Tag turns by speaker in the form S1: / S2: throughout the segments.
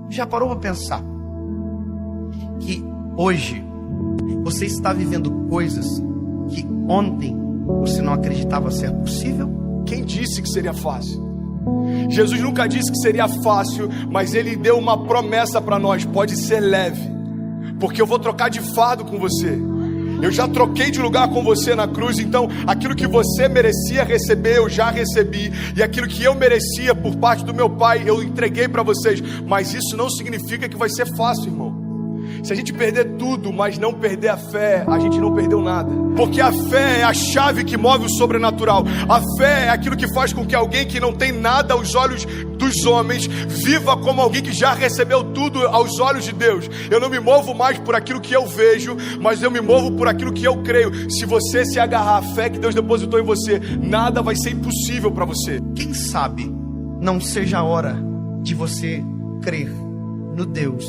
S1: Já parou para pensar que hoje você está vivendo coisas que ontem você não acreditava ser possível?
S2: Quem disse que seria fácil? Jesus nunca disse que seria fácil, mas Ele deu uma promessa para nós: pode ser leve, porque eu vou trocar de fardo com você. Eu já troquei de lugar com você na cruz. Então aquilo que você merecia receber, eu já recebi. E aquilo que eu merecia por parte do meu Pai, eu entreguei para vocês. Mas isso não significa que vai ser fácil, irmão. Se a gente perder tudo, mas não perder a fé, a gente não perdeu nada. Porque a fé é a chave que move o sobrenatural. A fé é aquilo que faz com que alguém que não tem nada aos olhos dos homens viva como alguém que já recebeu tudo aos olhos de Deus. Eu não me movo mais por aquilo que eu vejo, mas eu me movo por aquilo que eu creio. Se você se agarrar à fé que Deus depositou em você, nada vai ser impossível para você.
S1: Quem sabe não seja a hora de você crer no Deus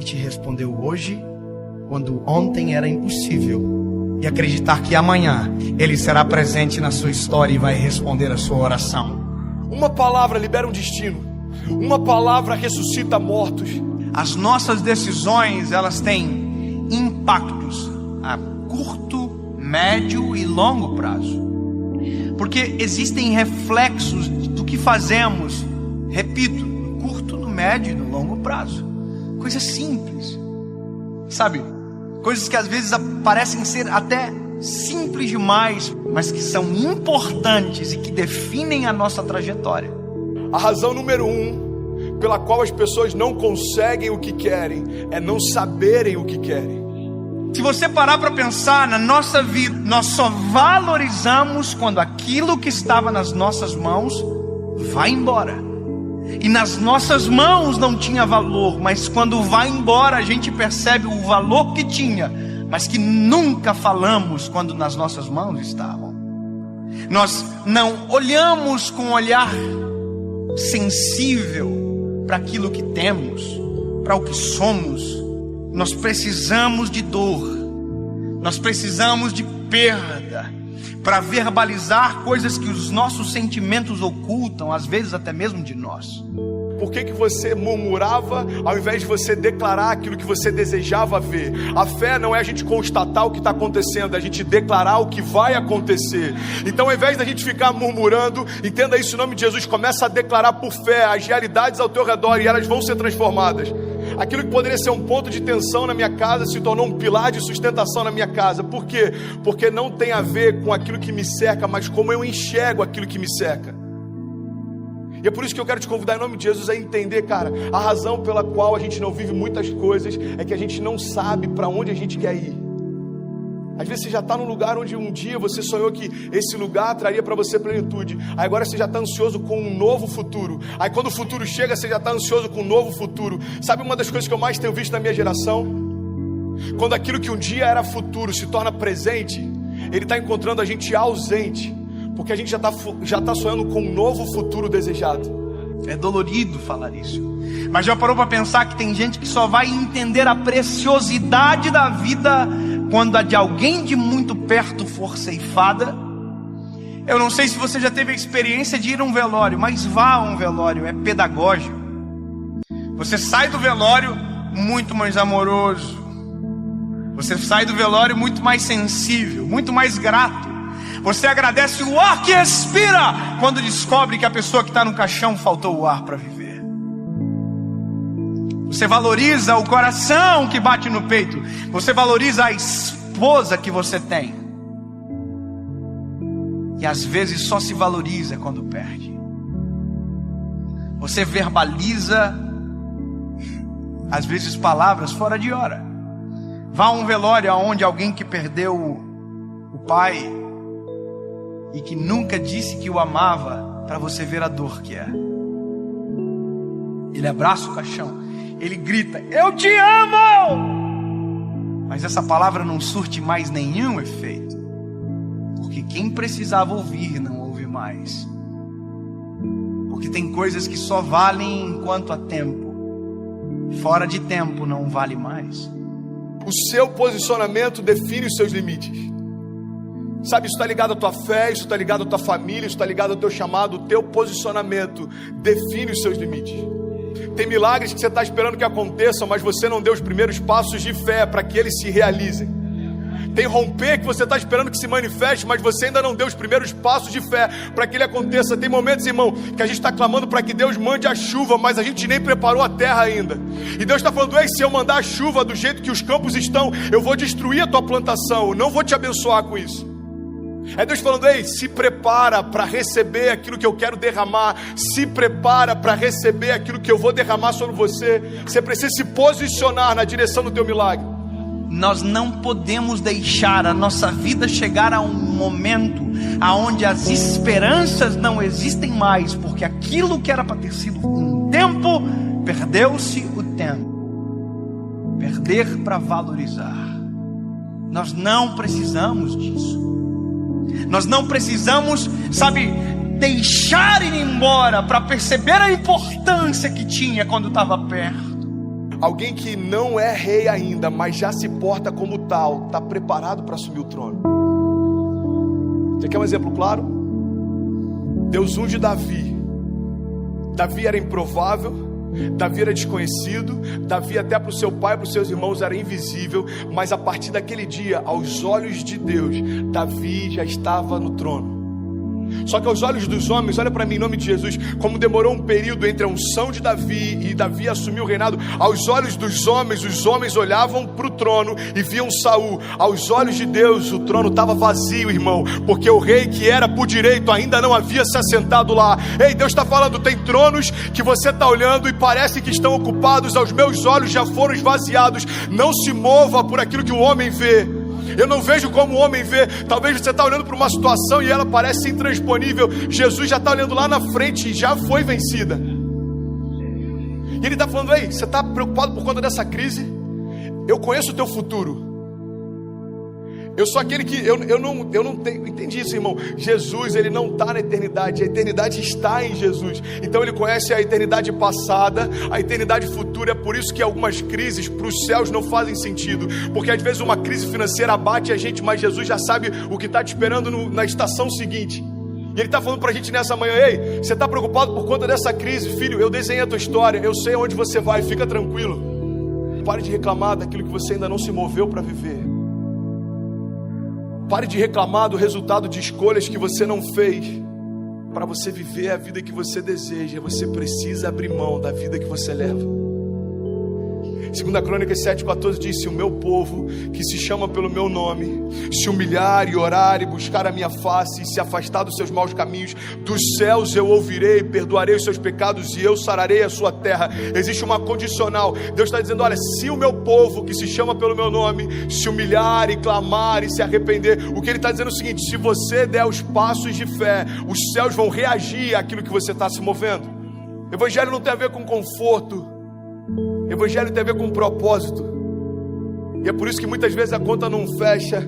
S1: que te respondeu hoje, quando ontem era impossível, e acreditar que amanhã Ele será presente na sua história e vai responder a sua oração.
S2: Uma palavra libera um destino. Uma palavra ressuscita mortos.
S3: As nossas decisões, elas têm impactos a curto, médio e longo prazo. Porque existem reflexos do que fazemos, repito, no curto, no médio e no longo prazo. Coisas simples, sabe? Coisas que às vezes parecem ser até simples demais, mas que são importantes e que definem a nossa trajetória.
S2: A razão número 1 pela qual as pessoas não conseguem o que querem é não saberem o que querem.
S3: Se você parar para pensar na nossa vida, nós só valorizamos quando aquilo que estava nas nossas mãos vai embora. E nas nossas mãos não tinha valor, mas quando vai embora a gente percebe o valor que tinha, mas que nunca falamos quando nas nossas mãos estavam. Nós não olhamos com um olhar sensível para aquilo que temos, para o que somos. Nós precisamos de dor, nós precisamos de perda para verbalizar coisas que os nossos sentimentos ocultam, às vezes até mesmo de nós.
S2: Por que você murmurava ao invés de você declarar aquilo que você desejava ver? A fé não é a gente constatar o que está acontecendo, é a gente declarar o que vai acontecer. Então, ao invés da gente ficar murmurando, entenda isso em nome de Jesus, começa a declarar por fé as realidades ao teu redor e elas vão ser transformadas. Aquilo que poderia ser um ponto de tensão na minha casa se tornou um pilar de sustentação na minha casa. Por quê? Porque não tem a ver com aquilo que me cerca, mas como eu enxergo aquilo que me cerca. E é por isso que eu quero te convidar em nome de Jesus a entender, cara, a razão pela qual a gente não vive muitas coisas é que a gente não sabe para onde a gente quer ir. Às vezes você já está num lugar onde um dia você sonhou que esse lugar traria para você plenitude. Aí agora você já está ansioso com um novo futuro. Aí quando o futuro chega, você já está ansioso com um novo futuro. Sabe uma das coisas que eu mais tenho visto na minha geração? Quando aquilo que um dia era futuro se torna presente, ele está encontrando a gente ausente. Porque a gente já está sonhando com um novo futuro desejado.
S3: É dolorido falar isso, mas já parou para pensar que tem gente que só vai entender a preciosidade da vida quando a de alguém de muito perto for ceifada? Eu não sei se você já teve a experiência de ir a um velório, mas vá a um velório, é pedagógico. Você sai do velório muito mais amoroso, você sai do velório muito mais sensível, muito mais grato. Você agradece o ar que respira quando descobre que a pessoa que está no caixão faltou o ar para viver. Você valoriza o coração que bate no peito. Você valoriza a esposa que você tem. E às vezes só se valoriza quando perde. Você verbaliza, às vezes, palavras fora de hora. Vá a um velório onde alguém que perdeu o pai e que nunca disse que o amava, para você ver a dor que é. Ele abraça o caixão, ele grita, eu te amo! Mas essa palavra não surte mais nenhum efeito, porque quem precisava ouvir não ouve mais. Porque tem coisas que só valem enquanto há tempo, fora de tempo não vale mais.
S2: O seu posicionamento define os seus limites. Sabe, isso está ligado à tua fé, isso está ligado à tua família, isso está ligado ao teu chamado. O teu posicionamento define os seus limites. Tem milagres que você está esperando que aconteçam, mas você não deu os primeiros passos de fé para que eles se realizem. Tem romper que você está esperando que se manifeste, mas você ainda não deu os primeiros passos de fé para que ele aconteça. Tem momentos, irmão, que a gente está clamando para que Deus mande a chuva, mas a gente nem preparou a terra ainda. E Deus está falando: ei, se eu mandar a chuva do jeito que os campos estão, eu vou destruir a tua plantação, eu não vou te abençoar com isso. É Deus falando: ei, se prepara para receber aquilo que eu quero derramar, se prepara para receber aquilo que eu vou derramar sobre você. Você precisa se posicionar na direção do teu milagre.
S3: Nós não podemos deixar a nossa vida chegar a um momento aonde as esperanças não existem mais, porque aquilo que era para ter sido um tempo, perdeu-se o tempo. Perder para valorizar. Nós não precisamos disso. Nós não precisamos, deixar ir embora para perceber a importância que tinha quando estava perto.
S2: Alguém que não é rei ainda, mas já se porta como tal, está preparado para assumir o trono. Você quer um exemplo claro? Deus unge Davi. Davi era improvável, Davi era desconhecido, Davi até para o seu pai e para os seus irmãos era invisível, mas a partir daquele dia, aos olhos de Deus, Davi já estava no trono. Só que aos olhos dos homens, olha para mim em nome de Jesus, como demorou um período entre a unção de Davi e Davi assumir o reinado. Aos olhos dos homens, os homens olhavam para o trono e viam Saul. Aos olhos de Deus, o trono estava vazio, irmão, porque o rei que era por direito ainda não havia se assentado lá. Ei, Deus está falando: tem tronos que você está olhando e parece que estão ocupados, aos meus olhos já foram esvaziados. Não se mova por aquilo que o homem vê. Eu não vejo como o homem vê. Talvez você está olhando para uma situação e ela parece intransponível. Jesus já está olhando lá na frente e já foi vencida. E ele está falando: ei, você está preocupado por conta dessa crise? Eu conheço o teu futuro. Eu sou aquele que, eu não tenho, entendi isso, irmão. Jesus, ele não está na eternidade, a eternidade está em Jesus. Então ele conhece a eternidade passada, a eternidade futura. É por isso que algumas crises para os céus não fazem sentido, porque às vezes uma crise financeira abate a gente, mas Jesus já sabe o que está te esperando na estação seguinte. E ele está falando para a gente nessa manhã: ei, você está preocupado por conta dessa crise? Filho, eu desenhei a tua história, eu sei onde você vai, fica tranquilo. Pare de reclamar daquilo que você ainda não se moveu para viver. Pare de reclamar do resultado de escolhas que você não fez. Para você viver a vida que você deseja, você precisa abrir mão da vida que você leva. 2 Crônicas 7,14 diz: se o meu povo, que se chama pelo meu nome, se humilhar e orar e buscar a minha face e se afastar dos seus maus caminhos, dos céus eu ouvirei, perdoarei os seus pecados e eu sararei a sua terra. Existe uma condicional. Deus está dizendo: olha, se o meu povo, que se chama pelo meu nome, se humilhar e clamar e se arrepender. O que ele está dizendo é o seguinte: se você der os passos de fé, os céus vão reagir àquilo que você está se movendo. Evangelho não tem a ver com conforto. Evangelho tem a ver com propósito. E é por isso que muitas vezes a conta não fecha.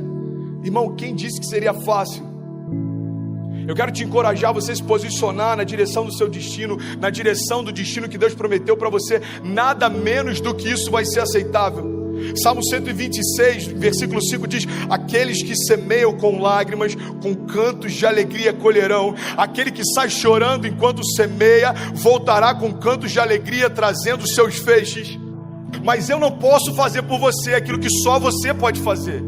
S2: Irmão, quem disse que seria fácil? Eu quero te encorajar a você se posicionar na direção do seu destino, na direção do destino que Deus prometeu para você. Nada menos do que isso vai ser aceitável. Salmo 126, versículo 5 diz: aqueles que semeiam com lágrimas, com cantos de alegria colherão. Aquele que sai chorando enquanto semeia, voltará com cantos de alegria, trazendo seus feixes. Mas eu não posso fazer por você aquilo que só você pode fazer.